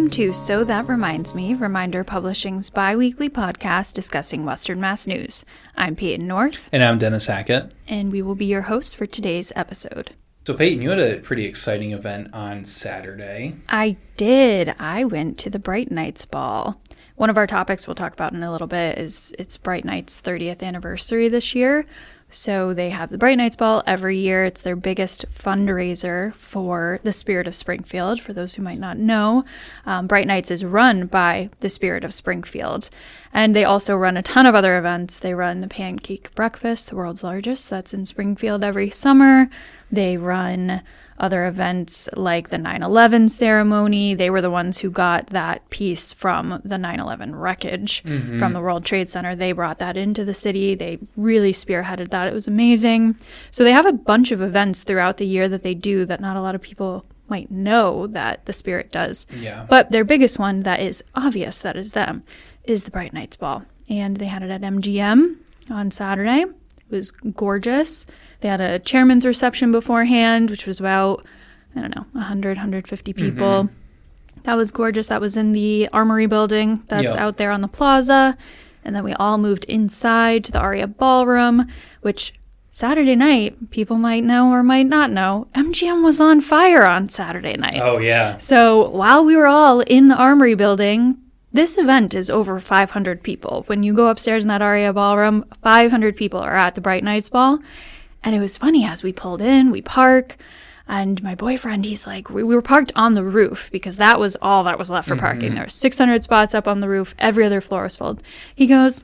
Welcome to So That Reminds Me, Reminder Publishing's bi-weekly podcast discussing Western Mass news. I'm Payton North. And I'm Dennis Hackett. And we will be your hosts for today's episode. So Payton, you had a pretty exciting event on Saturday. I did. I went to the Bright Nights Ball. One of our topics we'll talk about in a little bit is it's Bright Nights' 30th anniversary this year. So they have the Bright Nights Ball every year. It's their biggest fundraiser for the Spirit of Springfield. For those who might not know, Bright Nights is run by the Spirit of Springfield. And they also run a ton of other events. They run the Pancake Breakfast, the world's largest. That's in Springfield every summer. They run other events like the 9/11 ceremony. They were the ones who got that piece from the 9/11 wreckage from the World Trade Center. They brought that into the city. They really spearheaded that. It was amazing. So they have a bunch of events throughout the year that they do that not a lot of people might know that the Spirit does. Yeah. But their biggest one that is obvious, that is them, is the Bright Nights Ball. And they had it at MGM on Saturday. It was gorgeous. They had a chairman's reception beforehand, which was about, 100, 150 people. That was gorgeous. That was in the Armory building that's out there on the plaza. And then we all moved inside to the Aria Ballroom, which Saturday night, people might know or might not know, MGM was on fire on Saturday night. Oh, yeah. So while we were all in the Armory building, this event is over 500 people. When you go upstairs in that Aria Ballroom, 500 people are at the Bright Nights Ball. And it was funny, as we pulled in, we park, and my boyfriend, he's like, we were parked on the roof because that was all that was left for parking. There were 600 spots up on the roof. Every other floor was filled. He goes,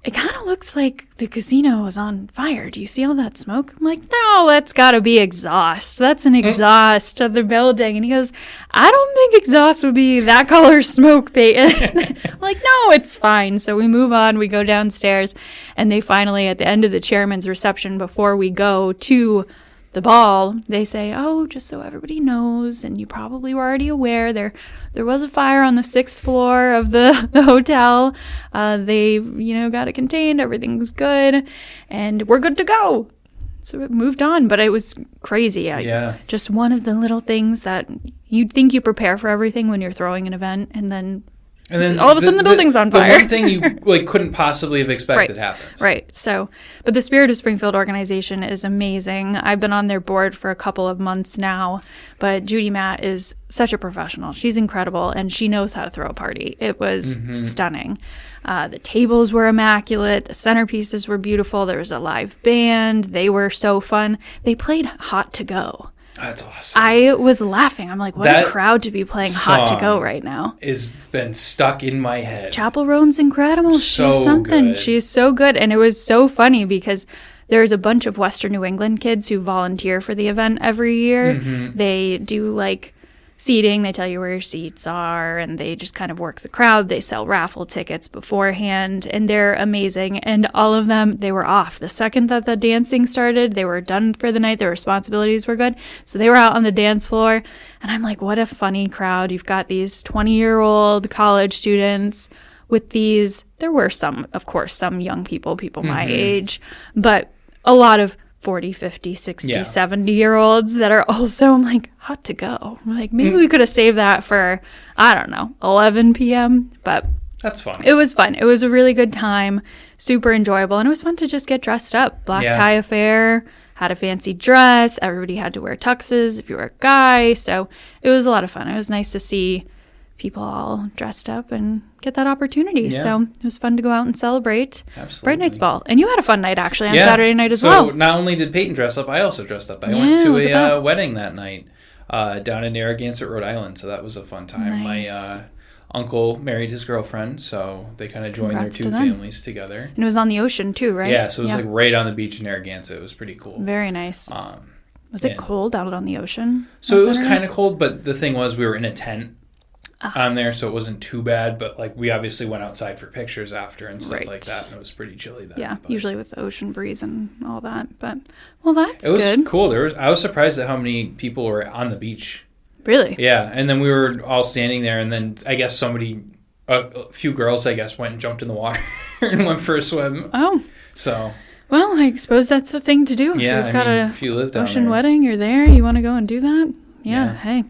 it kind of looks like the casino was on fire. Do you see all that smoke? I'm like, no, that's got to be exhaust. That's an exhaust of the building. And he goes, I don't think exhaust would be that color smoke, Payton. I'm like, no, it's fine. So we move on. We go downstairs. And they finally, at the end of the chairman's reception, before we go to the ball, they say, oh, just so everybody knows, and you probably were already aware, there was a fire on the 6th floor of the hotel. They, got it contained. Everything's good, and we're good to go. So it moved on, but it was crazy. Just one of the little things that you'd think you prepare for everything when you're throwing an event, and then all of a sudden the building's on fire. The one thing you couldn't possibly have expected happens. Right. So, but the Spirit of Springfield organization is amazing. I've been on their board for a couple of months now, but Judy Matt is such a professional. She's incredible, and she knows how to throw a party. It was stunning. The tables were immaculate. The centerpieces were beautiful. There was a live band. They were so fun. They played Hot to Go. That's awesome. I was laughing. I'm like, what a crowd to be playing Hot to Go right now. Has been stuck in my head. Chappell Roan's incredible. She's something. Good. She's so good. And it was so funny because there's a bunch of Western New England kids who volunteer for the event every year. They do seating. They tell you where your seats are, and they just kind of work the crowd. They sell raffle tickets beforehand, and they're amazing. And all of them, they were off. The second that the dancing started, they were done for the night. Their responsibilities were good. So they were out on the dance floor, and I'm like, what a funny crowd. You've got these 20-year-old college students with these, there were some young people my age, but a lot of 40, 50, 60, 70-year-olds that are also, I'm like, Hot to Go. I'm like, maybe we could have saved that for, 11 p.m., but that's fun. It was fun. It was a really good time, super enjoyable, and it was fun to just get dressed up. Black tie affair, had a fancy dress. Everybody had to wear tuxes if you were a guy, so it was a lot of fun. It was nice to see people all dressed up and get that opportunity. Yeah. So it was fun to go out and celebrate Bright Nights Ball. And you had a fun night, actually, on Saturday night as well. So not only did Payton dress up, I also dressed up. I went to a wedding that night down in Narragansett, Rhode Island. So that was a fun time. Nice. My uncle married his girlfriend, so they kind of joined their two families together. And it was on the ocean, too, right? Yeah, so it was right on the beach in Narragansett. It was pretty cool. Very nice. Was it cold out on the ocean? So it was kind of cold, but the thing was we were in a tent on there, so it wasn't too bad, but we obviously went outside for pictures after and stuff like that, and it was pretty chilly then. Yeah, usually with the ocean breeze and all that, but that's good. It was cool. I was surprised at how many people were on the beach. Really? Yeah, and then we were all standing there, and then I guess a few girls, went and jumped in the water and went for a swim. Oh. So. Well, I suppose that's the thing to do. Yeah, if you've got if you live down ocean there. wedding, you're there, you want to go and do that? Yeah. Hey.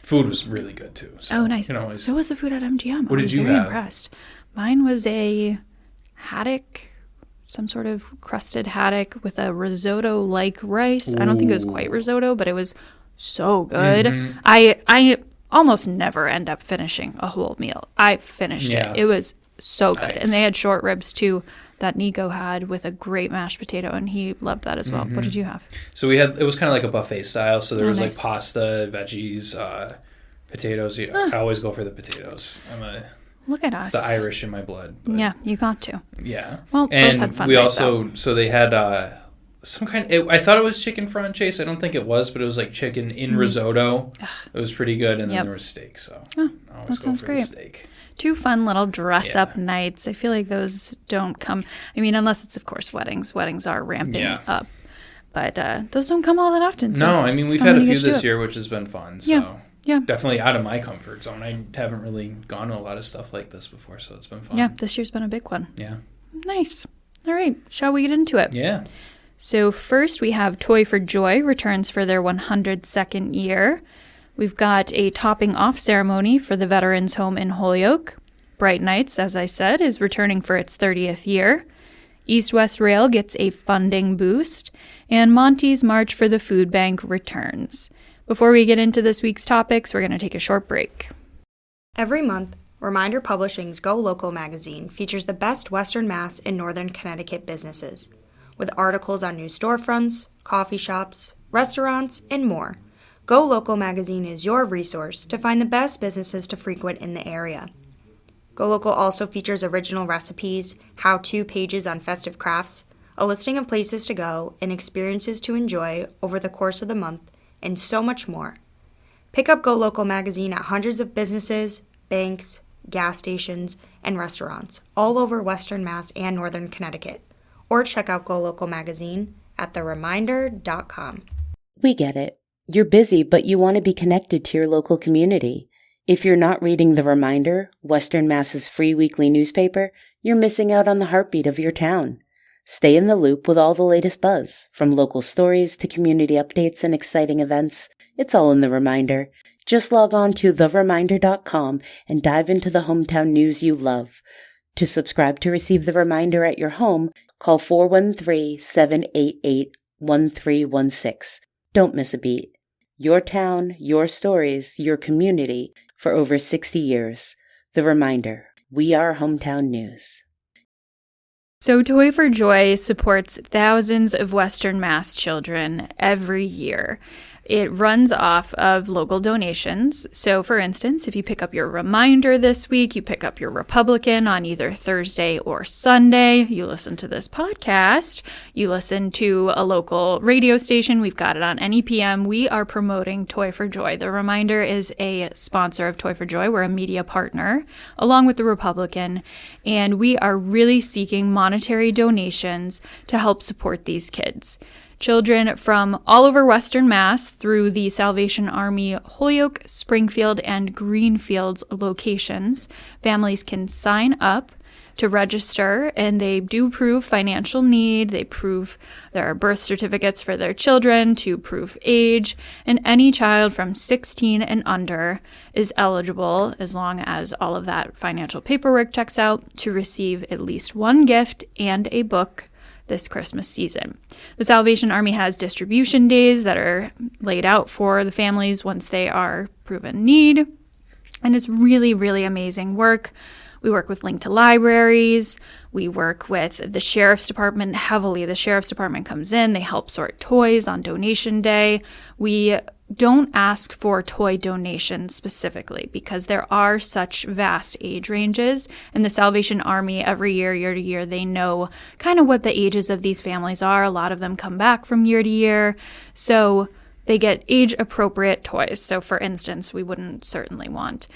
Food was really good too. So, oh, nice. So was the food at MGM. What did you have? Very impressed. Mine was a haddock, some sort of crusted haddock with a risotto-like rice. Ooh. I don't think it was quite risotto, but it was so good. Mm-hmm. I almost never end up finishing a whole meal. I finished it. It was so good. Nice. And they had short ribs too that Nico had with a great mashed potato, and he loved that as well. Mm-hmm. What did you have? So it was kind of like a buffet style. So there was nice. Like pasta, veggies, potatoes. I always go for the potatoes. Look at us. It's the Irish in my blood. But yeah, you got to. Yeah. Well, and both had fun. We also, so they had some kind I thought it was chicken franchise. I don't think it was, but it was like chicken in risotto. It was pretty good. And then there was steak. So I always go for the steak. 2 fun little dress-up nights. I feel like those don't come, I mean, unless it's, of course, weddings. Weddings are ramping up. But those don't come all that often. So no, I mean, we've had a few this year, which has been fun. So yeah. Definitely out of my comfort zone. I haven't really gone to a lot of stuff like this before, so it's been fun. Yeah, this year's been a big one. Yeah. Nice. All right, shall we get into it? Yeah. So first we have Toy for Joy returns for their 102nd year. We've got a topping off ceremony for the Veterans Home in Holyoke. Bright Nights, as I said, is returning for its 30th year. East West Rail gets a funding boost. And Monty's March for the Food Bank returns. Before we get into this week's topics, we're going to take a short break. Every month, Reminder Publishing's Go Local magazine features the best Western Mass and Northern Connecticut businesses, with articles on new storefronts, coffee shops, restaurants, and more. Go Local magazine is your resource to find the best businesses to frequent in the area. Go Local also features original recipes, how-to pages on festive crafts, a listing of places to go, and experiences to enjoy over the course of the month, and so much more. Pick up Go Local magazine at hundreds of businesses, banks, gas stations, and restaurants all over Western Mass and Northern Connecticut. Or check out Go Local magazine at thereminder.com. We get it. You're busy, but you want to be connected to your local community. If you're not reading The Reminder, Western Mass's free weekly newspaper, you're missing out on the heartbeat of your town. Stay in the loop with all the latest buzz, from local stories to community updates and exciting events. It's all in The Reminder. Just log on to thereminder.com and dive into the hometown news you love. To subscribe to receive The Reminder at your home, call 413-788-1316. Don't miss a beat. Your town, your stories, your community for over 60 years. The Reminder. We are hometown news. So Toy for Joy supports thousands of Western Mass children every year. It runs off of local donations. So, for instance, if you pick up your Reminder this week, you pick up your Republican on either Thursday or Sunday, you listen to this podcast, you listen to a local radio station, we've got it on NEPM, we are promoting Toy for Joy. The Reminder is a sponsor of Toy for Joy. We're a media partner, along with the Republican, and we are really seeking monetary donations to help support these kids. Children from all over Western Mass through the Salvation Army Holyoke, Springfield, and Greenfield locations. Families can sign up to register, and they do prove financial need. They prove there are birth certificates for their children to prove age, and any child from 16 and under is eligible, as long as all of that financial paperwork checks out, to receive at least one gift and a book this Christmas season. The Salvation Army has distribution days that are laid out for the families once they are proven need. And it's really, really amazing work. We work with Link to Libraries. We work with the Sheriff's Department heavily. The Sheriff's Department comes in. They help sort toys on donation day. We don't ask for toy donations specifically because there are such vast age ranges. And the Salvation Army, every year to year, they know kind of what the ages of these families are. A lot of them come back from year to year. So they get age-appropriate toys. So, for instance, we wouldn't certainly want,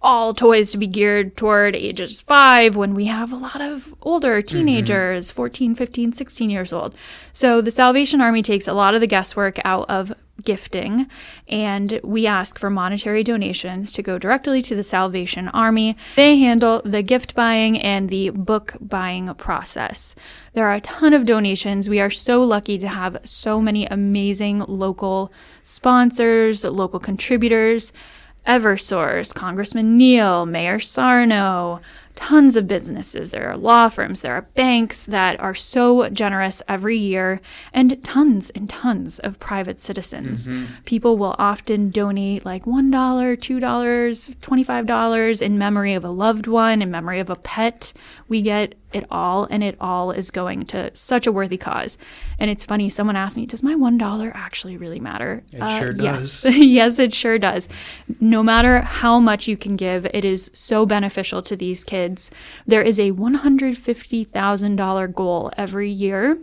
all toys to be geared toward ages 5 when we have a lot of older teenagers, 14, 15, 16 years old. So the Salvation Army takes a lot of the guesswork out of gifting, and we ask for monetary donations to go directly to the Salvation Army. They handle the gift buying and the book buying process. There are a ton of donations. We are so lucky to have so many amazing local sponsors, local contributors. Eversource, Congressman Neal, Mayor Sarno, tons of businesses. There are law firms, there are banks that are so generous every year, and tons of private citizens. People will often donate like $1, $2, $25 in memory of a loved one, in memory of a pet. We get it all, and it all is going to such a worthy cause. And it's funny, someone asked me, does my $1 actually really matter? It sure does. Yes. Yes, it sure does. No matter how much you can give, it is so beneficial to these kids. There is a $150,000 goal every year.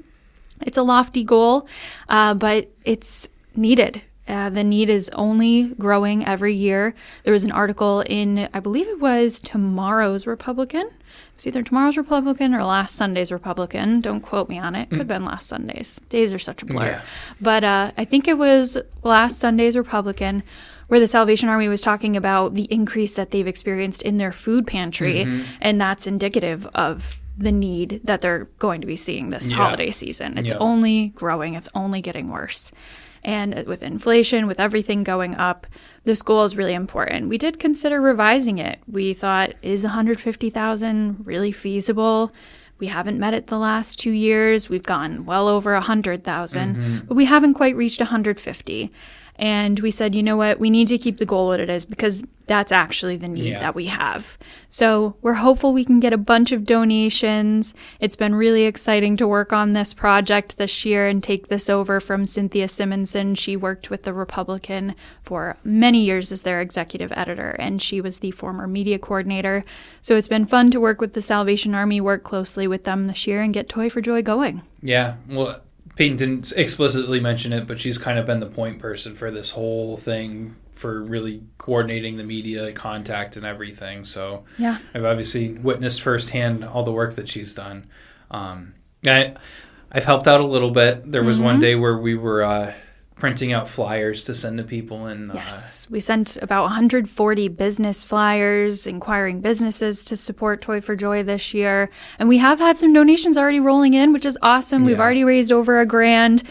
It's a lofty goal, but it's needed. The need is only growing every year. There was an article in, I believe it was Tomorrow's Republican. It was either Tomorrow's Republican or last Sunday's Republican. Don't quote me on it. Could have been last Sunday's. Days are such a blur. Yeah. But I think it was last Sunday's Republican, where the Salvation Army was talking about the increase that they've experienced in their food pantry, and that's indicative of the need that they're going to be seeing this holiday season. It's only growing. It's only getting worse. And with inflation, with everything going up, this goal is really important. We did consider revising it. We thought, is $150,000 really feasible? We haven't met it the last 2 years. We've gone well over 100,000, but we haven't quite reached 150. And we said, you know what, we need to keep the goal what it is, because that's actually the need that we have. So we're hopeful we can get a bunch of donations. It's been really exciting to work on this project this year and take this over from Cynthia Simonson. She worked with the Republican for many years as their executive editor, and she was the former media coordinator. So it's been fun to work with the Salvation Army, work closely with them this year, and get Toy for Joy going. Yeah, well, Payton didn't explicitly mention it, but she's kind of been the point person for this whole thing, for really coordinating the media contact and everything. So yeah, I've obviously witnessed firsthand all the work that she's done. I've helped out a little bit. There was one day where we were printing out flyers to send to people. And yes, we sent about 140 business flyers, inquiring businesses to support Toy for Joy this year. And we have had some donations already rolling in, which is awesome. We've already raised over $1,000.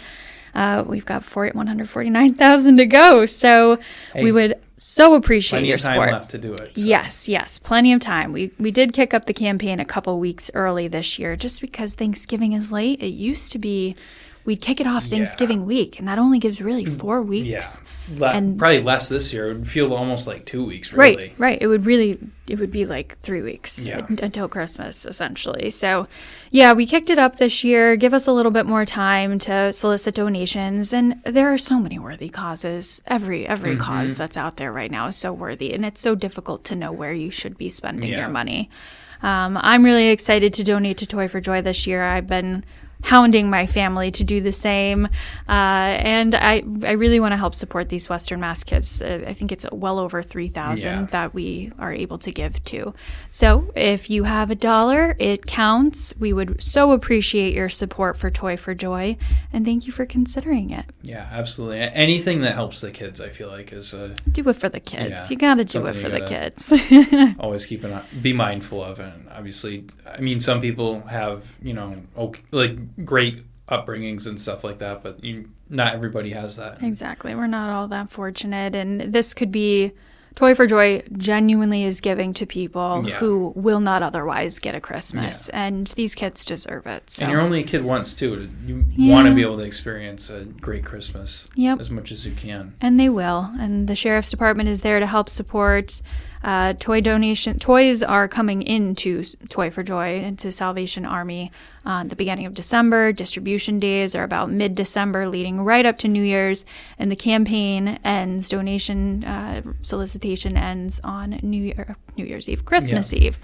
We've got $149,000 to go. So we would so appreciate your support. Plenty of time left to do it. So. Yes, plenty of time. We did kick up the campaign a couple weeks early this year, just because Thanksgiving is late. It used to be we'd kick it off Thanksgiving week, and that only gives really 4 weeks. Yeah, and probably less this year. It would feel almost like 2 weeks, really. Right. It would be like 3 weeks until Christmas, essentially. So, yeah, we kicked it up this year. Give us a little bit more time to solicit donations, and there are so many worthy causes. Every cause that's out there right now is so worthy, and it's so difficult to know where you should be spending your money. I'm really excited to donate to Toy for Joy this year. I've been hounding my family to do the same. And I really want to help support these Western Mass kids. I think it's well over 3,000 that we are able to give to. So if you have $1, it counts. We would so appreciate your support for Toy for Joy. And thank you for considering it. Yeah, absolutely. Anything that helps the kids, I feel like, is do it for the kids. Yeah, you got to do it for the kids. Always be mindful of. And obviously, I mean, some people have, great upbringings and stuff like that, but not everybody has that. Exactly. We're not all that fortunate. And this could be Toy for Joy genuinely is giving to people who will not otherwise get a Christmas. And these kids deserve it. So. And you're only a kid once, too. You want to be able to experience a great Christmas as much as you can. And they will. And the Sheriff's Department is there to help support. Toys are coming into Toy for Joy, into Salvation Army at the beginning of December. Distribution days are about mid-December, leading right up to New Year's. And the campaign ends, donation solicitation ends on New Year's Eve, Christmas Eve.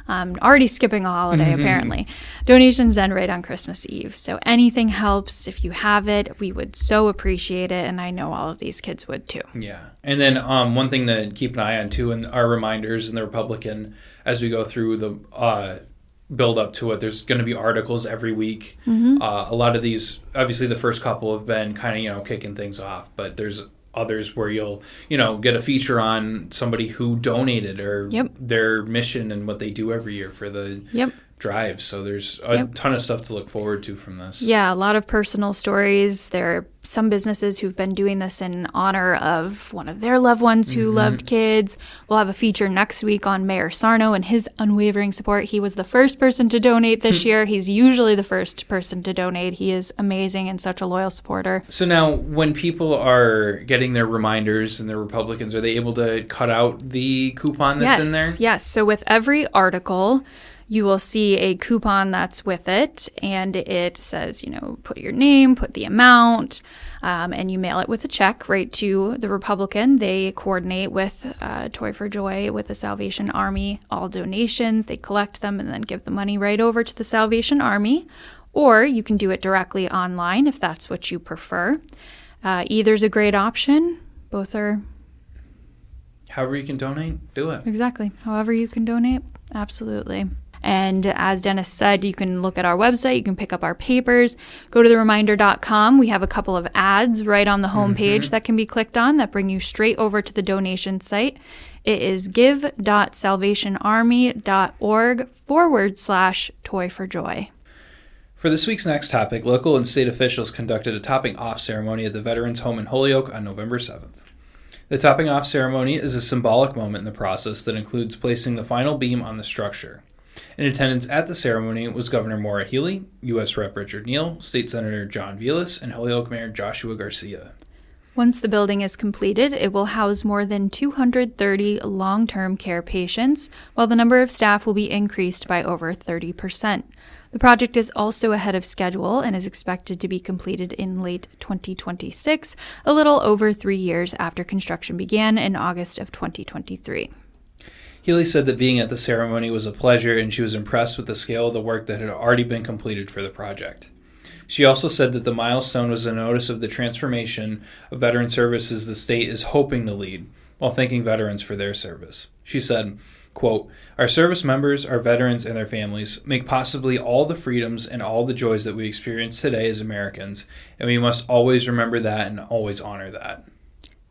Already skipping a holiday, apparently. Donations end right on Christmas Eve. So anything helps. If you have it, we would so appreciate it. And I know all of these kids would too. Yeah. And then one thing to keep an eye on too, in our our reminders in the Republican as we go through the build up to it. There's going to be articles every week. A lot of these, obviously the first couple have been kind of, kicking things off, but there's others where you'll, get a feature on somebody who donated or their mission and what they do every year for the drive. So there's a ton of stuff to look forward to from this. Yeah, a lot of personal stories. There are some businesses who've been doing this in honor of one of their loved ones who loved kids. We'll have a feature next week on Mayor Sarno and his unwavering support. He was the first person to donate this year. He's usually the first person to donate. He is amazing and such a loyal supporter. So now when people are getting their reminders and their Republicans, are they able to cut out the coupon that's in there? Yes. So with every article, you will see a coupon that's with it, and it says, put your name, put the amount, and you mail it with a check right to the Republican. They coordinate with Toy for Joy, with the Salvation Army, all donations. They collect them and then give the money right over to the Salvation Army. Or you can do it directly online if that's what you prefer. Either's a great option. Both are. However you can donate, do it. Exactly. However you can donate, absolutely. And as Dennis said, you can look at our website, you can pick up our papers, go to thereminder.com. We have a couple of ads right on the homepage that can be clicked on that bring you straight over to the donation site. It is give.salvationarmy.org/toy4joy. For this week's next topic, local and state officials conducted a topping off ceremony at the Veterans Home in Holyoke on November 7th. The topping off ceremony is a symbolic moment in the process that includes placing the final beam on the structure. In attendance at the ceremony was Governor Maura Healey, U.S. Rep. Richard Neal, State Senator John Vilas, and Holyoke Mayor Joshua Garcia. Once the building is completed, it will house more than 230 long-term care patients, while the number of staff will be increased by over 30%. The project is also ahead of schedule and is expected to be completed in late 2026, a little over 3 years after construction began in August of 2023. Healey said that being at the ceremony was a pleasure and she was impressed with the scale of the work that had already been completed for the project. She also said that the milestone was a notice of the transformation of veteran services the state is hoping to lead, while thanking veterans for their service. She said, quote, "Our service members, our veterans, and their families make possibly all the freedoms and all the joys that we experience today as Americans, and we must always remember that and always honor that."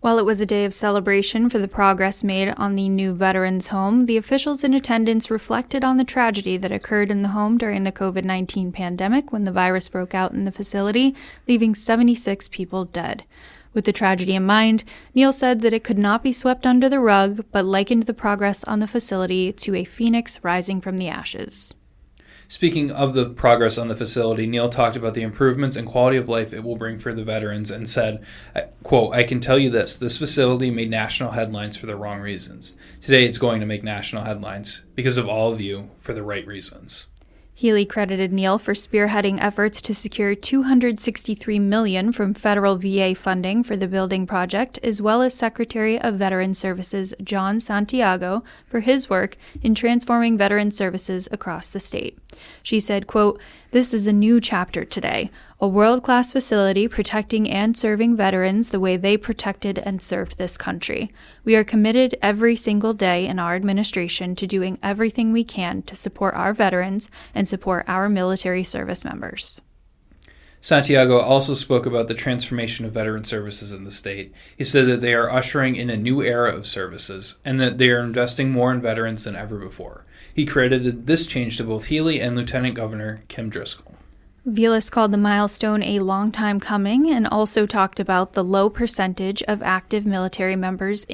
While it was a day of celebration for the progress made on the new Veterans Home, the officials in attendance reflected on the tragedy that occurred in the home during the COVID-19 pandemic when the virus broke out in the facility, leaving 76 people dead. With the tragedy in mind, Neal said that it could not be swept under the rug, but likened the progress on the facility to a phoenix rising from the ashes. Speaking of the progress on the facility, Neal talked about the improvements and quality of life it will bring for the veterans and said, quote, "I can tell you this facility made national headlines for the wrong reasons. Today it's going to make national headlines because of all of you for the right reasons." Healey credited Neal for spearheading efforts to secure $263 million from federal VA funding for the building project, as well as Secretary of Veteran Services John Santiago for his work in transforming veteran services across the state. She said, quote, "This is a new chapter today, a world-class facility protecting and serving veterans the way they protected and served this country. We are committed every single day in our administration to doing everything we can to support our veterans and support our military service members." Santiago also spoke about the transformation of veteran services in the state. He said that they are ushering in a new era of services and that they are investing more in veterans than ever before. He credited this change to both Healey and Lieutenant Governor Kim Driscoll. Vilas called the milestone a long time coming and also talked about the low percentage of active military members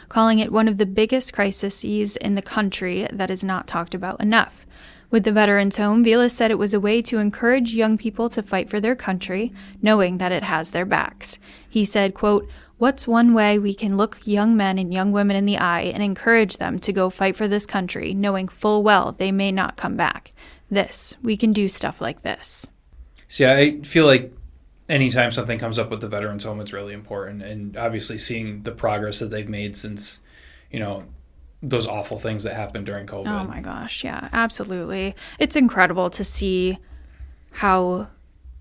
calling it one of the biggest crises in the country that is not talked about enough. With the Veterans Home, Vilas said it was a way to encourage young people to fight for their country, knowing that it has their backs. He said, quote, "What's one way we can look young men and young women in the eye and encourage them to go fight for this country, knowing full well they may not come back? We can do stuff like this." So yeah, I feel like anytime something comes up with the Veterans Home, it's really important. And obviously seeing the progress that they've made since, those awful things that happened during COVID. Oh my gosh, yeah, absolutely. It's incredible to see how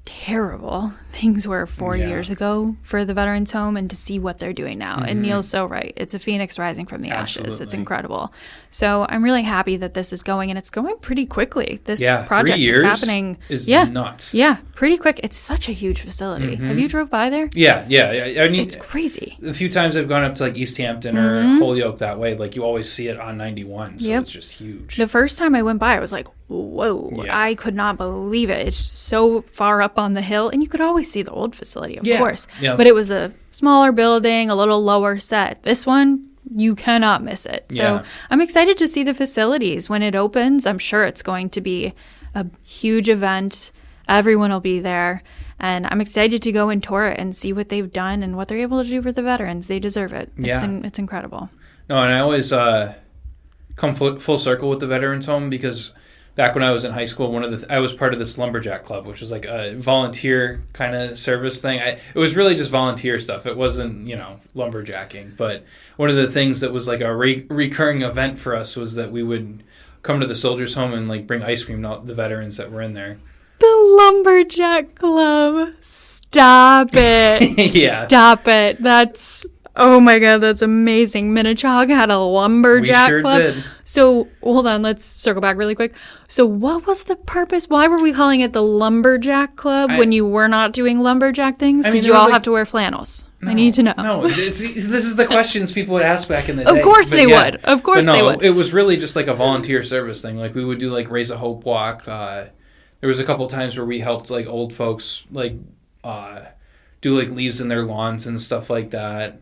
terrible things were 4 Yeah. years ago for the Veterans Home and to see what they're doing now. Mm-hmm. And Neil's so right. It's a phoenix rising from the ashes. It's Absolutely. incredible. So I'm really happy that this is going, and it's going pretty quickly. This Yeah, project 3 years is happening. is yeah. nuts. Yeah, pretty quick. It's such a huge facility. Have you drove by there? Yeah. I mean, It's crazy. the few times I've gone up to like East Hampton or Holyoke that way, like you always see it on 91, so Yep. it's just huge. The first time I went by, I was like, whoa, Yeah. I could not believe it. It's so far up on the hill, and you could always see the old facility, of Yeah. course. Yeah. But it was a smaller building, a little lower set. This one, you cannot miss it. So Yeah. I'm excited to see the facilities when it opens. I'm sure it's going to be a huge event. Everyone will be there. And I'm excited to go and tour it and see what they've done and what they're able to do for the veterans. They deserve it. Yeah. It's incredible. No, and I always come full circle with the Veterans Home because back when I was in high school, I was part of this lumberjack club, which was like a volunteer kind of service thing. It was really just volunteer stuff. It wasn't, lumberjacking. But one of the things that was like a recurring event for us was that we would come to the soldiers' home and like bring ice cream to the veterans that were in there. The Lumberjack Club. Stop it. Yeah. Stop it. Oh my God, that's amazing. Minnetonka had a lumberjack We sure club. did. So hold on, let's circle back really quick. So what was the purpose? Why were we calling it the Lumberjack Club when you were not doing lumberjack things? I mean, Did you there was all like- have to wear flannels? I need to know. No, this is the questions people would ask back in the day. Of course But they would. Of course but no, they would. It was really just like a volunteer service thing. Like we would do like Raise a Hope walk. There was a couple times where we helped like old folks like do like leaves in their lawns and stuff like that.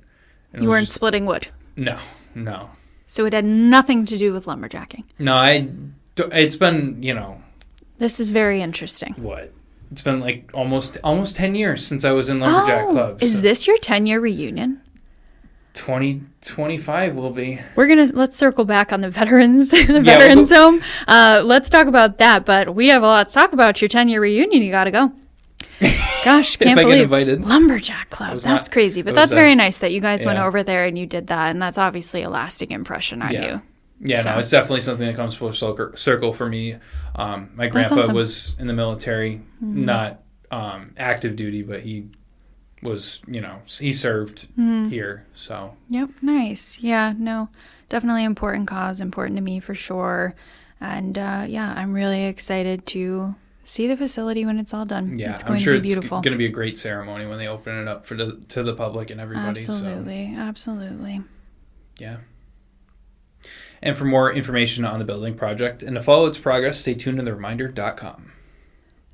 And it You was weren't just- splitting wood. No. So it had nothing to do with lumberjacking. No, it's been, This is very interesting. what? It's been like almost 10 years since I was in lumberjack clubs. Is this your 10-year reunion? 2025 will be. Let's circle back on the veterans, Veterans Home. Let's talk about that, but we have a lot to talk about. Your 10-year reunion, you got to go. Gosh, can't If I get believe invited. Lumberjack Club. was That's not- crazy, but it that's was, very nice that you guys went yeah. over there and you did that, and that's obviously a lasting impression on Yeah. you. Yeah, So- no, it's definitely something that comes full circle for me. My grandpa awesome. was in the military, not active duty, but he was, he served here. So, Yep, nice. Yeah, no, definitely important cause, important to me for sure. And I'm really excited to see the facility when it's all done. yeah, It's I'm going sure to be it's beautiful. going to be a great ceremony when they open it up to the public and everybody. Absolutely, absolutely. So, yeah. And for more information on the building project and to follow its progress, stay tuned to thereminder.com.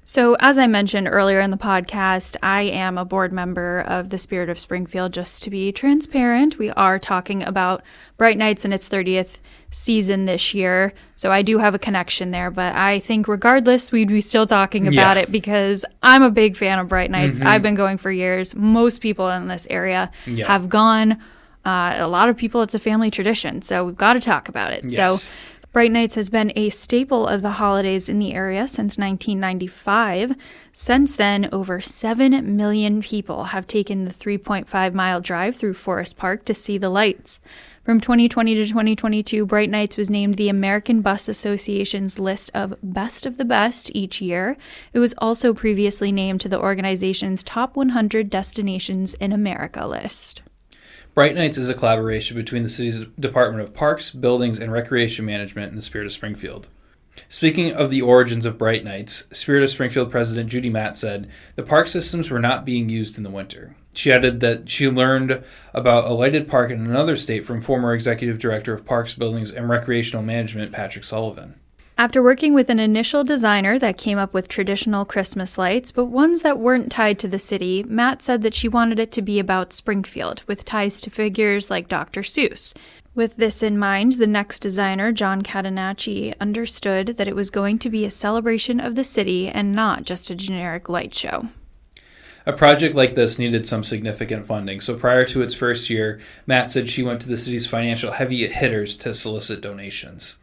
So, as I mentioned earlier in the podcast, I am a board member of the Spirit of Springfield. Just to be transparent, we are talking about Bright Nights in its 30th season this year. So I do have a connection there, but I think regardless, we'd be still talking about Yeah. it because I'm a big fan of Bright Nights. I've been going for years. Most people in this area Yeah. have gone. A lot of people, it's a family tradition. So we've got to talk about it. Yes. So Bright Nights has been a staple of the holidays in the area since 1995. Since then, over 7 million people have taken the 3.5-mile drive through Forest Park to see the lights. From 2020 to 2022, Bright Nights was named the American Bus Association's list of Best of the Best each year. It was also previously named to the organization's Top 100 Destinations in America list. Bright Nights is a collaboration between the city's Department of Parks, Buildings, and Recreation Management and the Spirit of Springfield. Speaking of the origins of Bright Nights, Spirit of Springfield President Judy Matt said, "The park systems were not being used in the winter." She added that she learned about a lighted park in another state from former Executive Director of Parks, Buildings, and Recreational Management, Patrick Sullivan. After working with an initial designer that came up with traditional Christmas lights, but ones that weren't tied to the city, Matt said that she wanted it to be about Springfield, with ties to figures like Dr. Seuss. With this in mind, the next designer, John Catenacci, understood that it was going to be a celebration of the city and not just a generic light show. A project like this needed some significant funding, so prior to its first year, Matt said she went to the city's financial heavy hitters to solicit donations.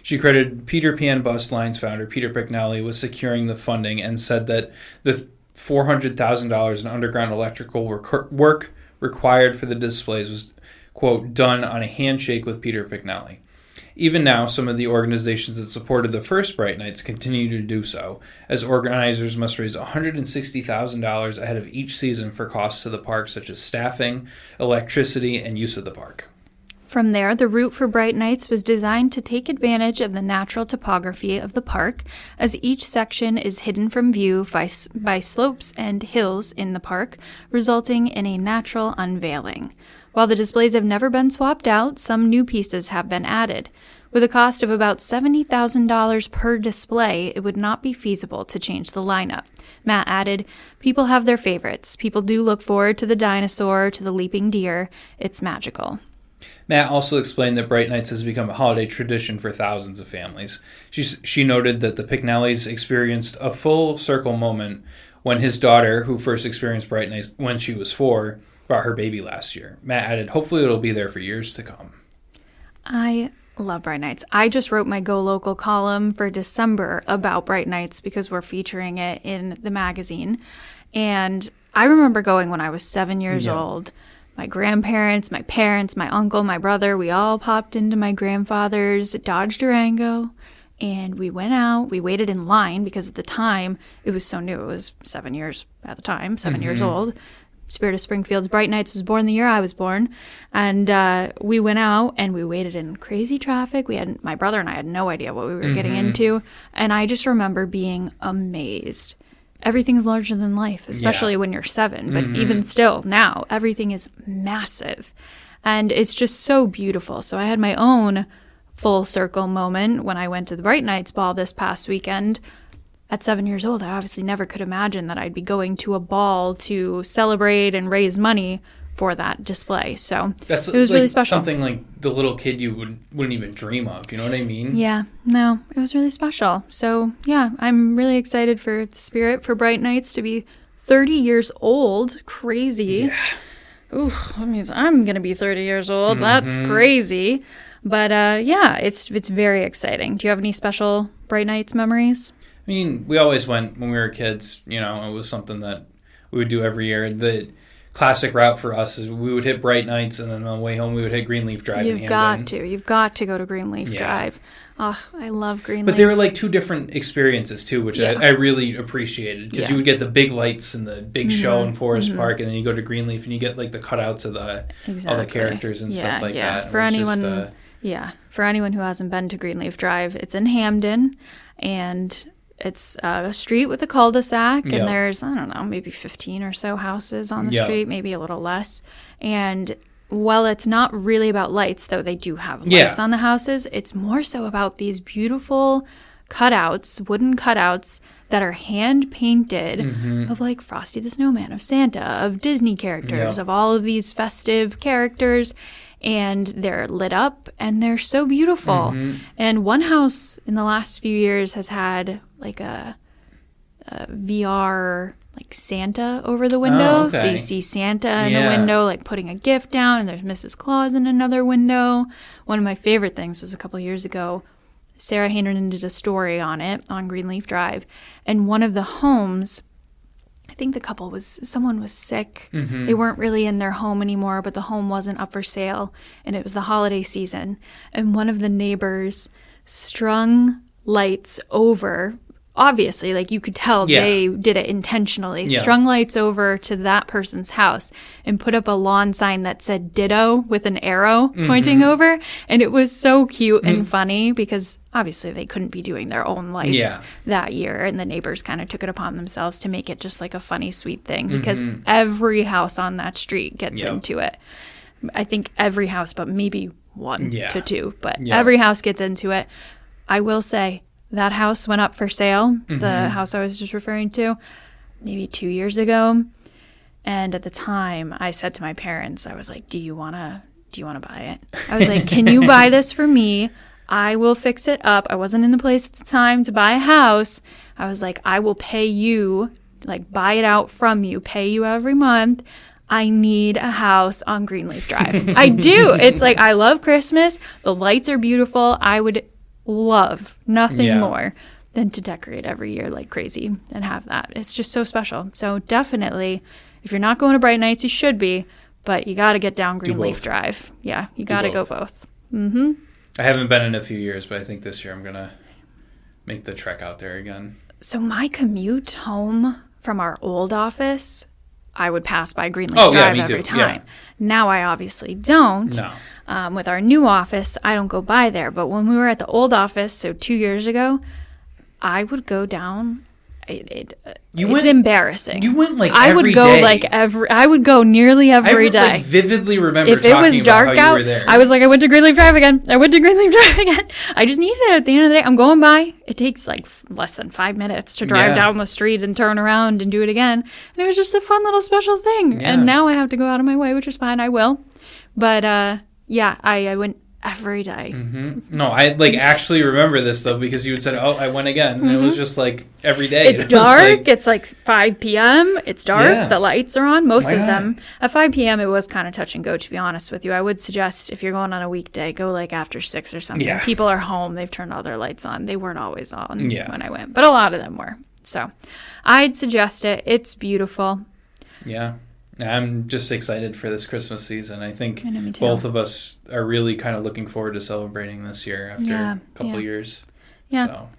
She credited Peter Pan Bus Lines founder Peter Picknelly with securing the funding and said that the $400,000 in underground electrical work required for the displays was, quote, done on a handshake with Peter Picknelly. Even now, some of the organizations that supported the first Bright Nights continue to do so, as organizers must raise $160,000 ahead of each season for costs to the park, such as staffing, electricity, and use of the park. From there, the route for Bright Nights was designed to take advantage of the natural topography of the park, as each section is hidden from view by slopes and hills in the park, resulting in a natural unveiling. While the displays have never been swapped out, some new pieces have been added. With a cost of about $70,000 per display, it would not be feasible to change the lineup. Matt added, "People have their favorites. People do look forward to the dinosaur, to the leaping deer. It's magical." Matt also explained that Bright Nights has become a holiday tradition for thousands of families. She noted that the Picknellis experienced a full circle moment when his daughter, who first experienced Bright Nights when she was 4, brought her baby last year. Matt added, "Hopefully it'll be there for years to come." I love Bright Nights. I just wrote my Go Local column for December about Bright Nights because we're featuring it in the magazine. And I remember going when I was 7 years old. My grandparents, my parents, my uncle, my brother, we all popped into my grandfather's Dodge Durango, and we went out. We waited in line because at the time it was so new. It was 7 years at the time, 7 years old. Spirit of Springfield's Bright Nights was born the year I was born. And we went out and we waited in crazy traffic. My brother and I had no idea what we were getting into. And I just remember being amazed. Everything's larger than life, especially when you're 7. But even still, now, everything is massive. And it's just so beautiful. So I had my own full circle moment when I went to the Bright Nights ball this past weekend. At 7 years old, I obviously never could imagine that I'd be going to a ball to celebrate and raise money for that display. So it was really special. Something like the little kid you wouldn't even dream of. You know what I mean? Yeah. No, it was really special. So yeah, I'm really excited for the Spirit for Bright Nights to be 30 years old. Crazy. Yeah. Ooh, that means I'm going to be 30 years old. That's crazy. But yeah, it's very exciting. Do you have any special Bright Nights memories? I mean, we always went when we were kids. You know, it was something that we would do every year. The classic route for us is we would hit Bright Nights, and then on the way home we would hit Greenleaf Drive in Hamden. You've got to go to Greenleaf Drive. Oh, I love Greenleaf. But they were like two different experiences too, which I really appreciated, because you would get the big lights and the big show in Forest Park, and then you go to Greenleaf and you get like the cutouts of all the characters and stuff like that. For anyone, for anyone who hasn't been to Greenleaf Drive, it's in Hamden, and it's a street with a cul-de-sac, and there's, I don't know, maybe 15 or so houses on the street, maybe a little less. And while it's not really about lights, though they do have lights on the houses, it's more so about these beautiful cutouts, wooden cutouts that are hand-painted of like Frosty the Snowman, of Santa, of Disney characters, of all of these festive characters. And they're lit up, and they're so beautiful. And one house in the last few years has had like a VR like Santa over the window. So you see Santa in the window like putting a gift down, and there's Mrs. Claus in another window. One of my favorite things was a couple of years ago, Sarah Haynerden did a story on it on Greenleaf Drive, and one of the homes, I think someone was sick. They weren't really in their home anymore, but the home wasn't up for sale, and it was the holiday season. And one of the neighbors strung lights over, obviously, like you could tell they did it intentionally, strung lights over to that person's house and put up a lawn sign that said ditto with an arrow pointing over. And it was so cute and funny because obviously they couldn't be doing their own lights that year. And the neighbors kind of took it upon themselves to make it just like a funny, sweet thing, because every house on that street gets into it. I think every house, but maybe one to two, but every house gets into it. I will say, that house went up for sale, the house I was just referring to, maybe 2 years ago. And at the time, I said to my parents, I was like, do you want to buy it? I was like, can you buy this for me? I will fix it up. I wasn't in the place at the time to buy a house. I was like, I will pay you, like buy it out from you, pay you every month. I need a house on Greenleaf Drive. I do. It's like, I love Christmas. The lights are beautiful. I would love nothing more than to decorate every year like crazy and have that. It's just so special. So definitely, if you're not going to Bright Nights, you should be, but you got to get down Greenleaf Drive. Yeah, you got to go both. I haven't been in a few years, but I think this year I'm going to make the trek out there again. So my commute home from our old office, I would pass by Greenleaf Drive every time. Yeah. Now I obviously don't. No. With our new office, I don't go by there. But when we were at the old office, so 2 years ago, I would go down. It's embarrassing. You went every day. I would go nearly every day. I vividly remember if it was dark about how out, you were there. I was like, I went to Greenleaf Drive again. I just needed it at the end of the day. I'm going by. It takes less than 5 minutes to drive down the street and turn around and do it again. And it was just a fun little special thing. Yeah. And now I have to go out of my way, which is fine. I will. But I went every day. Mm-hmm. No, I actually remember this though, because you had said, "Oh, I went again," and it was just every day. It's dark. It's 5 p.m. It's dark. Yeah. The lights are on. Most of them at 5 p.m. It was kind of touch and go. To be honest with you, I would suggest if you're going on a weekday, go after 6 or something. Yeah. People are home. They've turned all their lights on. They weren't always on when I went, but a lot of them were. So, I'd suggest it. It's beautiful. Yeah. I'm just excited for this Christmas season. I think both of us are really kind of looking forward to celebrating this year after a couple years. Yeah. So.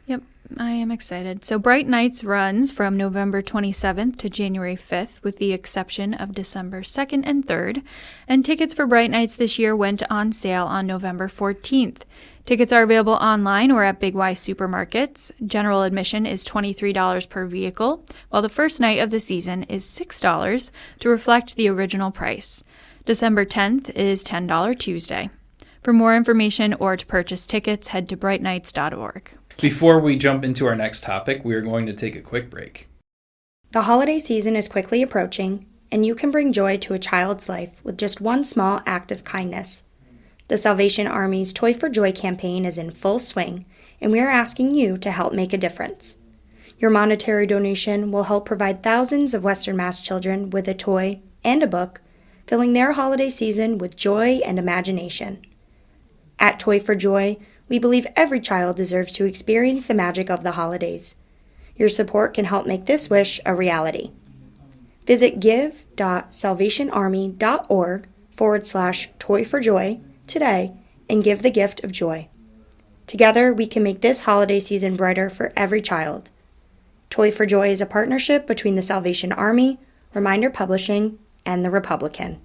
Yep. I am excited. So Bright Nights runs from November 27th to January 5th, with the exception of December 2nd and 3rd. And tickets for Bright Nights this year went on sale on November 14th. Tickets are available online or at Big Y supermarkets. General admission is $23 per vehicle, while the first night of the season is $6 to reflect the original price. December 10th is $10 Tuesday. For more information or to purchase tickets, head to brightnights.org. Before we jump into our next topic, we are going to take a quick break. The holiday season is quickly approaching, and you can bring joy to a child's life with just one small act of kindness. The Salvation Army's Toy for Joy campaign is in full swing, and we are asking you to help make a difference. Your monetary donation will help provide thousands of Western Mass children with a toy and a book, filling their holiday season with joy and imagination. At Toy for Joy, we believe every child deserves to experience the magic of the holidays. Your support can help make this wish a reality. Visit give.salvationarmy.org/toy4joy today and give the gift of joy. Together, we can make this holiday season brighter for every child. Toy for Joy is a partnership between the Salvation Army, Reminder Publishing, and the Republican.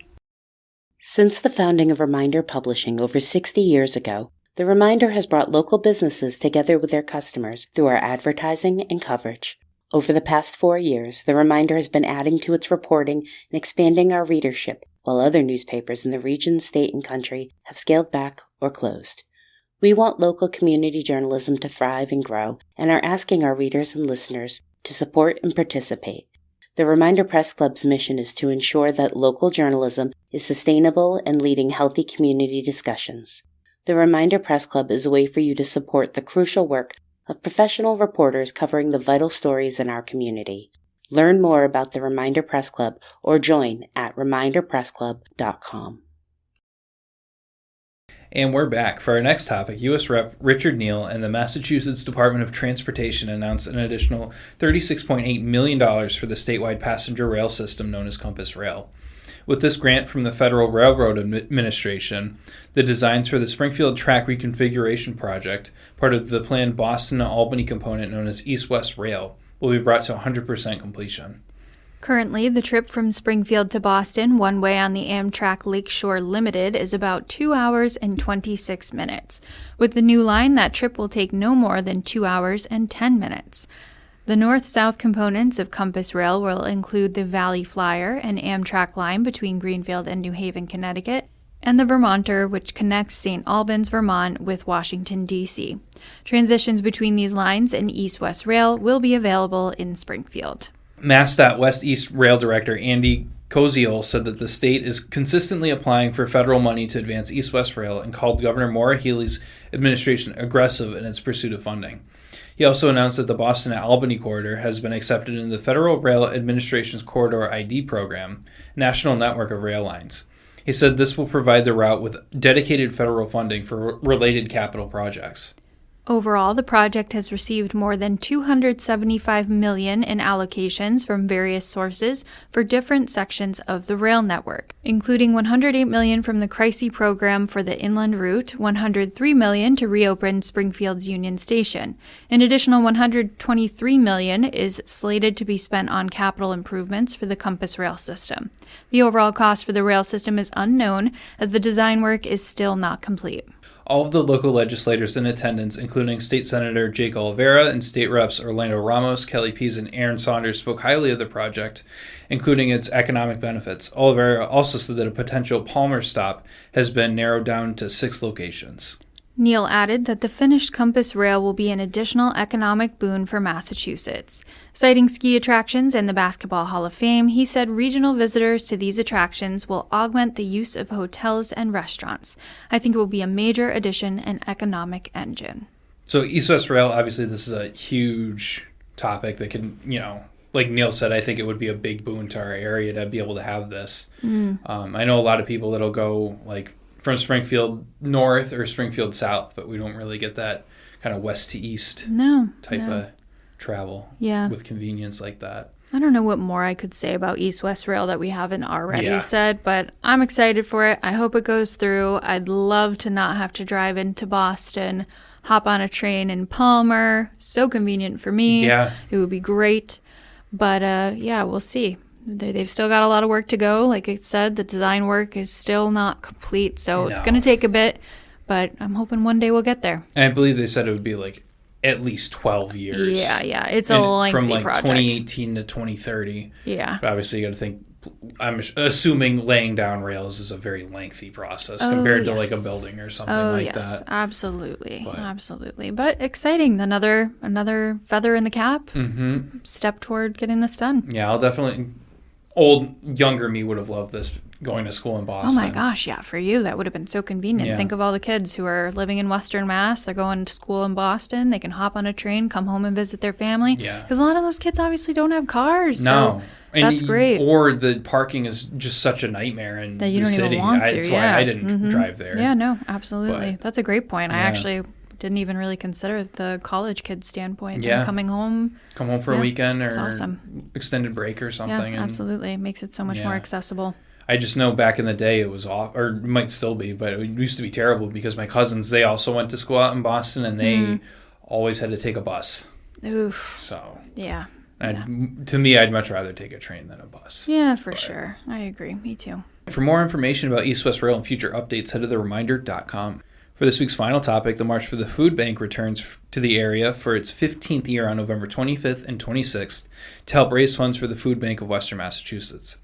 Since the founding of Reminder Publishing over 60 years ago, the Reminder has brought local businesses together with their customers through our advertising and coverage. Over the past 4 years, the Reminder has been adding to its reporting and expanding our readership, while other newspapers in the region, state, and country have scaled back or closed. We want local community journalism to thrive and grow, and are asking our readers and listeners to support and participate. The Reminder Press Club's mission is to ensure that local journalism is sustainable and leading healthy community discussions. The Reminder Press Club is a way for you to support the crucial work of professional reporters covering the vital stories in our community. Learn more about the Reminder Press Club or join at reminderpressclub.com. And we're back. For our next topic, U.S. Rep. Richard Neal and the Massachusetts Department of Transportation announced an additional $36.8 million for the statewide passenger rail system known as Compass Rail. With this grant from the Federal Railroad Administration, the designs for the Springfield Track Reconfiguration Project, part of the planned Boston to Albany component known as East-West Rail, will be brought to 100% completion. Currently, the trip from Springfield to Boston, one way on the Amtrak Lakeshore Limited, is about 2 hours and 26 minutes. With the new line, that trip will take no more than 2 hours and 10 minutes. The north-south components of Compass Rail will include the Valley Flyer, an Amtrak line between Greenfield and New Haven, Connecticut, and the Vermonter, which connects St. Albans, Vermont with Washington, D.C. Transitions between these lines and East-West Rail will be available in Springfield. MassDOT West East Rail Director Andy Koziol said that the state is consistently applying for federal money to advance East-West Rail and called Governor Maura Healey's administration aggressive in its pursuit of funding. He also announced that the Boston to Albany corridor has been accepted in the Federal Rail Administration's Corridor ID program, national network of rail lines. He said this will provide the route with dedicated federal funding for related capital projects. Overall, the project has received more than $275 million in allocations from various sources for different sections of the rail network, including $108 million from the CRISI program for the inland route, $103 million to reopen Springfield's Union Station. An additional $123 million is slated to be spent on capital improvements for the Compass rail system. The overall cost for the rail system is unknown, as the design work is still not complete. All of the local legislators in attendance, including State Senator Jake Oliveira and State Reps Orlando Ramos, Kelly Pease, and Aaron Saunders, spoke highly of the project, including its economic benefits. Oliveira also said that a potential Palmer stop has been narrowed down to 6 locations. Neal added that the finished Compass Rail will be an additional economic boon for Massachusetts. Citing ski attractions and the Basketball Hall of Fame, he said regional visitors to these attractions will augment the use of hotels and restaurants. I think it will be a major addition and economic engine. So East-West Rail, obviously this is a huge topic that can, like Neal said, I think it would be a big boon to our area to be able to have this. I know a lot of people that'll go from Springfield north or Springfield south, but we don't really get that kind of west to east type of travel with convenience like that. I don't know what more I could say about East-West Rail that we haven't already said, but I'm excited for it. I hope it goes through. I'd love to not have to drive into Boston, hop on a train in Palmer. So convenient for me. Yeah. It would be great. But we'll see. They've still got a lot of work to go. Like I said, the design work is still not complete, so it's going to take a bit, but I'm hoping one day we'll get there. And I believe they said it would be at least 12 years. Yeah. It's a lengthy project. From 2018 to 2030. Yeah. But obviously you got to think, I'm assuming laying down rails is a very lengthy process compared to a building or something that. Absolutely. But exciting. Another feather in the cap. Step toward getting this done. Yeah, I'll definitely. Younger me would have loved this going to school in Boston. Oh my gosh, yeah, for you that would have been so convenient. Yeah. Think of all the kids who are living in Western Mass. They're going to school in Boston. They can hop on a train, come home and visit their family. Yeah. Because a lot of those kids obviously don't have cars. No. So that's great. Or the parking is just such a nightmare in that you the don't city. Even want to. That's why I didn't drive there. Yeah, no, absolutely. That's a great point. I actually didn't even really consider the college kids' standpoint. Yeah. Coming home. Come home for a weekend or awesome. Extended break or something. Yeah, absolutely. It makes it so much more accessible. I just know back in the day it was off, or it might still be, but it used to be terrible because my cousins, they also went to school out in Boston and they always had to take a bus. Oof. So. Yeah. To me, I'd much rather take a train than a bus. Yeah, for sure. I agree. Me too. For more information about East-West Rail and future updates, head to thereminder.com. For this week's final topic, the March for the Food Bank returns to the area for its 15th year on November 25th and 26th to help raise funds for the Food Bank of Western Massachusetts.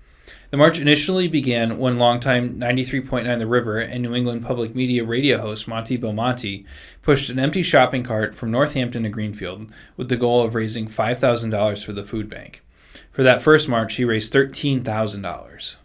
The march initially began when longtime 93.9 The River and New England Public Media radio host Monty Belmonte pushed an empty shopping cart from Northampton to Greenfield with the goal of raising $5,000 for the food bank. For that first march, he raised $13,000.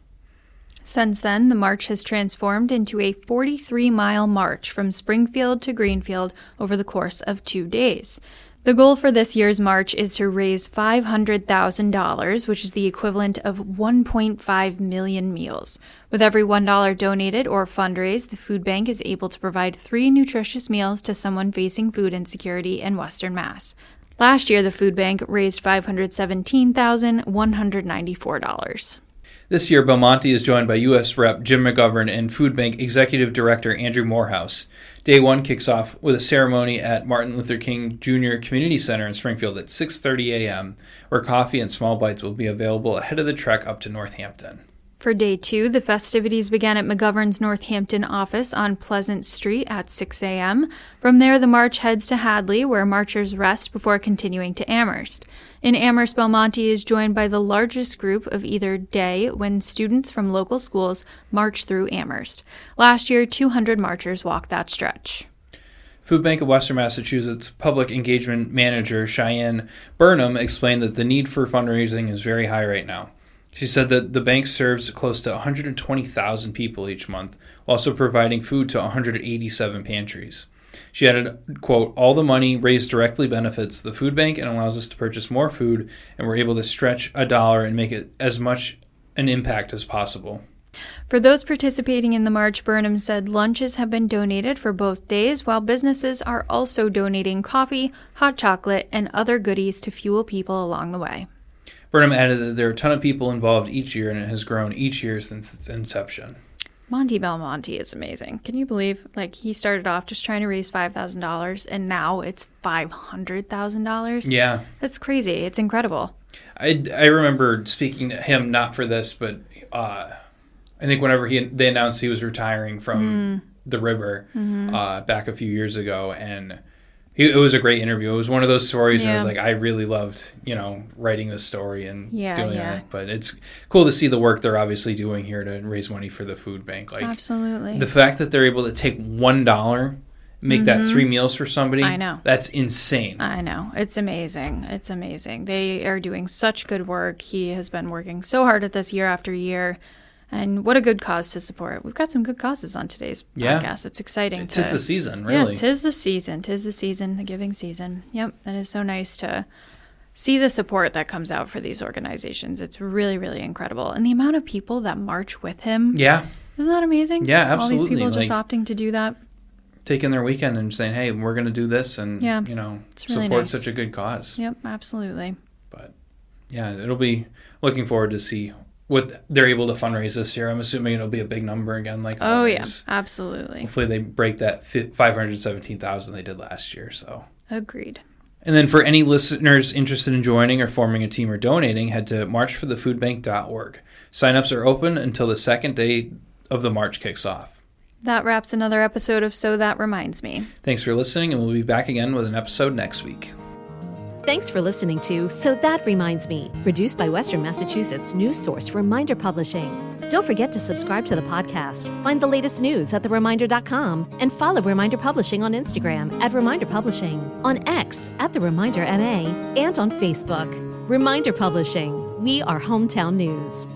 Since then, the march has transformed into a 43-mile march from Springfield to Greenfield over the course of 2 days. The goal for this year's march is to raise $500,000, which is the equivalent of 1.5 million meals. With every $1 donated or fundraised, the food bank is able to provide 3 nutritious meals to someone facing food insecurity in Western Mass. Last year, the food bank raised $517,194. This year, Belmonte is joined by U.S. Rep. Jim McGovern and Food Bank Executive Director Andrew Morehouse. Day 1 kicks off with a ceremony at Martin Luther King Jr. Community Center in Springfield at 6:30 a.m., where coffee and small bites will be available ahead of the trek up to Northampton. For Day 2, the festivities began at McGovern's Northampton office on Pleasant Street at 6 a.m. From there, the march heads to Hadley, where marchers rest before continuing to Amherst. In Amherst, Belmonte is joined by the largest group of either day when students from local schools march through Amherst. Last year, 200 marchers walked that stretch. Food Bank of Western Massachusetts Public Engagement Manager Cheyenne Burnham explained that the need for fundraising is very high right now. She said that the bank serves close to 120,000 people each month, while also providing food to 187 pantries. She added, quote, "All the money raised directly benefits the food bank and allows us to purchase more food, and we're able to stretch $1 and make it as much an impact as possible." For those participating in the march, Burnham said lunches have been donated for both days, while businesses are also donating coffee, hot chocolate, and other goodies to fuel people along the way. Burnham added that there are a ton of people involved each year, and it has grown each year since its inception. Monty Belmonte is amazing. Can you believe, he started off just trying to raise $5,000, and now it's $500,000? Yeah. That's crazy. It's incredible. I remember speaking to him, not for this, but I think whenever they announced he was retiring from the river back a few years ago, and it was a great interview. It was one of those stories where I was like, I really loved, writing this story and doing it. But it's cool to see the work they're obviously doing here to raise money for the food bank. Absolutely. The fact that they're able to take $1, make that 3 meals for somebody. I know. That's insane. I know. It's amazing. It's amazing. They are doing such good work. He has been working so hard at this year after year. And what a good cause to support. We've got some good causes on today's podcast. It's exciting. Tis the season, really. Yeah, tis the season. Tis the season, the giving season. Yep, that is so nice to see the support that comes out for these organizations. It's really, really incredible. And the amount of people that march with him. Yeah. Isn't that amazing? Yeah, absolutely. All these people just opting to do that. Taking their weekend and saying, hey, we're going to do this and, it's really support nice. such a good cause. Yep, absolutely. But, yeah, it'll be looking forward to see what they're able to fundraise this year. I'm assuming it'll be a big number again, like always. Yeah, absolutely. Hopefully they break that 517,000 they did last year. So agreed. And then for any listeners interested in joining or forming a team or donating, head to marchforthefoodbank.org. Sign-ups are open until the second day of the march kicks off. That wraps another episode of So That Reminds Me. Thanks for listening, and we'll be back again with an episode next week. Thanks for listening to So That Reminds Me, produced by Western Massachusetts news source Reminder Publishing. Don't forget to subscribe to the podcast, find the latest news at thereminder.com, and follow Reminder Publishing on Instagram at Reminder Publishing, on X at The Reminder MA, and on Facebook. Reminder Publishing, we are hometown news.